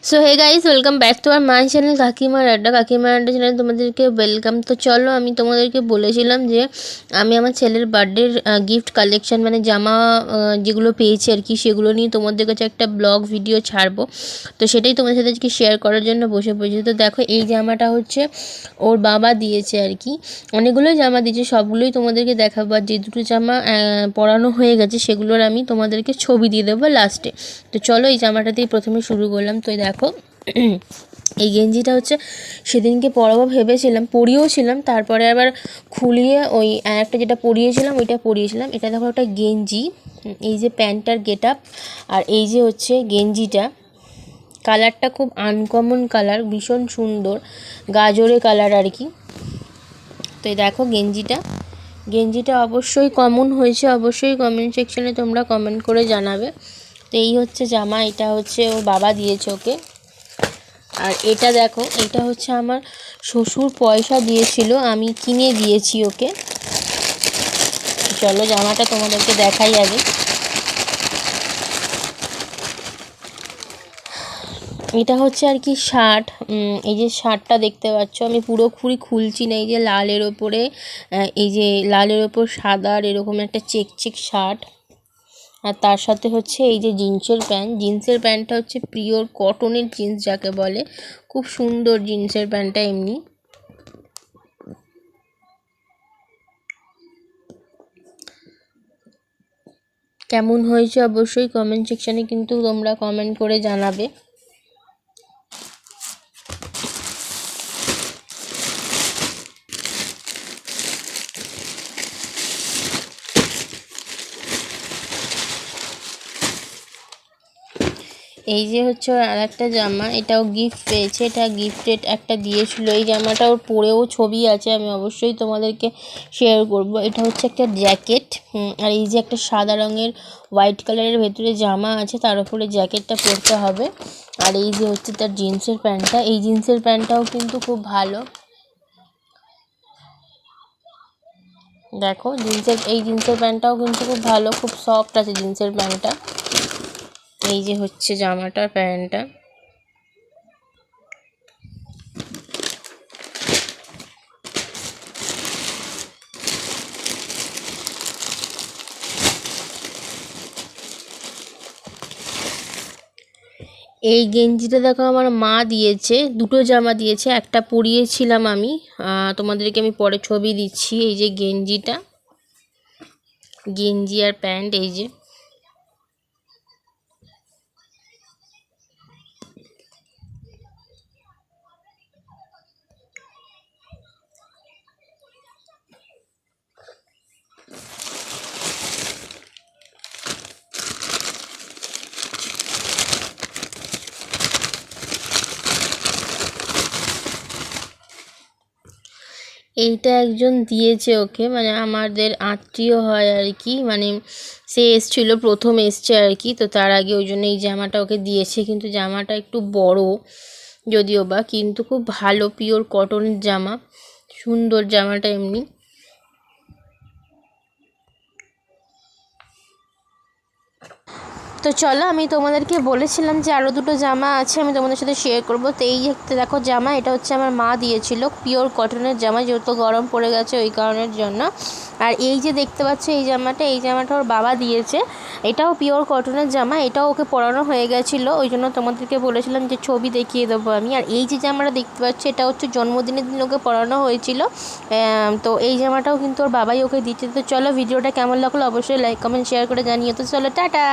So hey guys, welcome back to our my channel কাকিমার আড্ডা। কাকিমার আড্ডা চ্যানেল তোমাদেরকে ওয়েলকাম। তো চলো, আমি তোমাদেরকে বলেছিলাম যে আমি আমার ছেলের বার্থডের গিফট কালেকশন মানে জামা যেগুলো পেয়েছি আর কি, সেগুলো নিয়ে তোমাদের কাছে একটা ব্লগ ভিডিও ছাড়বো। তো সেটাই তোমাদের সাথে আজকে শেয়ার করার জন্য বসে পড়েছি। তো দেখো, এই জামাটা হচ্ছে ওর বাবা দিয়েছে আর কি। অনেকগুলোই জামা দিয়েছে, সবগুলোই তোমাদেরকে দেখাবো। আর যে দুটো জামা পরানো হয়ে গেছে সেগুলোর আমি তোমাদেরকে ছবি দিয়ে দেবো লাস্টে। তো চলো, এই জামাটা দিয়ে প্রথমে শুরু করলাম। তো দেখো, এই গেঞ্জিটা হচ্ছে সেদিনকে পরাবো ভেবেছিলাম, পরিয়েওছিলাম, তারপরে আবার খুলিয়ে ওই একটা যেটা পরিয়েছিলাম ওইটা পরিয়েছিলাম। এটা দেখো একটা গেঞ্জি, এই যে প্যান্টটার গেট আপ, আর এই যে হচ্ছে গেঞ্জিটা। কালারটা খুব আনকমন কালার, ভীষণ সুন্দর গাজরে কালার আর কি। তো এই দেখো গেঞ্জিটা অবশ্যই কমন হয়েছে, অবশ্যই কমেন্ট সেকশনে তোমরা কমেন্ট করে জানাবে। তো এই হচ্ছে জামা, এটা হচ্ছে ওর বাবা দিয়েছে ওকে। আর এটা দেখো, এটা হচ্ছে আমার শ্বশুর পয়সা দিয়েছিল, আমি কিনে দিয়েছি ওকে। চলো জামাটা তোমাদেরকে দেখাই আগে। এটা হচ্ছে আর কি শার্ট। এই যে শার্টটা দেখতে পাচ্ছ, আমি পুরোপুরি খুলছি না। এই যে লালের ওপরে এই যে লালের ওপর সাদার এরকম একটা চেক শার্ট। আর তার সাথে হচ্ছে এই যে জিন্সের প্যান্টটা হচ্ছে পিওর কটনের জিন্স যাকে বলে, খুব সুন্দর জিন্সের প্যান্টটা। এমনি কেমন হয়েছে অবশ্যই কমেন্ট সেকশানে কিন্তু তোমরা কমেন্ট করে জানাবে। এই যে হচ্ছে আর একটা জামা, এটাও গিফট পেয়েছে, এটা গিফটেড একটা দিয়েছিল। এই জামাটা ওর পরেও ছবি আছে, আমি অবশ্যই তোমাদেরকে শেয়ার করব। এটা হচ্ছে একটা জ্যাকেট, আর এই যে একটা সাদা রঙের হোয়াইট কালারের ভেতরে জামা আছে, তার উপরে জ্যাকেটটা পরতে হবে। আর এই যে হচ্ছে তার জিন্সের প্যান্টটা, এই জিন্সের প্যান্টটাও কিন্তু খুব ভালো। দেখো এই জিন্সের প্যান্টটাও কিন্তু খুব ভালো, খুব সফট আছে জিন্সের প্যান্টটা। এই যে হচ্ছে জামাটা, প্যান্টটা। এই গেঞ্জিটা দেখো আমার মা দিয়েছে, দুটো জামা দিয়েছে, একটা পরিয়েছিলাম আমি, তোমাদেরকে আমি পরে ছবি দিচ্ছি। এই যে গেঞ্জি আর প্যান্ট, এই যে। এইটা একজন দিয়েছে ওকে, মানে আমাদের আত্মীয় হয় আর কি, মানে সে এসছিল, প্রথম এসছে আর কি। তো তার আগে ওই জন্য এই জামাটা ওকে দিয়েছে, কিন্তু জামাটা একটু বড় যদিও বা, কিন্তু খুব ভালো পিওর কটনের জামা, সুন্দর জামাটা এমনি। তো চলো, আমি তোমাদেরকে বলেছিলাম যে আরও দুটো জামা আছে, আমি তোমাদের সাথে শেয়ার করব। তো এই দেখো জামা, এটা হচ্ছে আমার মা দিয়েছিল, পিওর কটনের জামা, যেহেতু গরম পড়ে গেছে ওই কারণের জন্য। আর এই যে দেখতে পাচ্ছ এই জামাটা ওর বাবা দিয়েছে, এটাও পিওর কটনের জামা, এটাও ওকে পরানো হয়ে গেছিলো, ওই জন্য তোমাদেরকে বলেছিলাম যে ছবি দেখিয়ে দেবো আমি। আর এই যে জামাটা দেখতে পাচ্ছ, এটা হচ্ছে জন্মদিনের দিন ওকে পরানো হয়েছিল। তো এই জামাটাও কিন্তু ওর বাবাই ওকে দিচ্ছে। তো চলো, ভিডিওটা কেমন লাগলো অবশ্যই লাইক কমেন্ট শেয়ার করে জানিও। তো চলো, টাটা।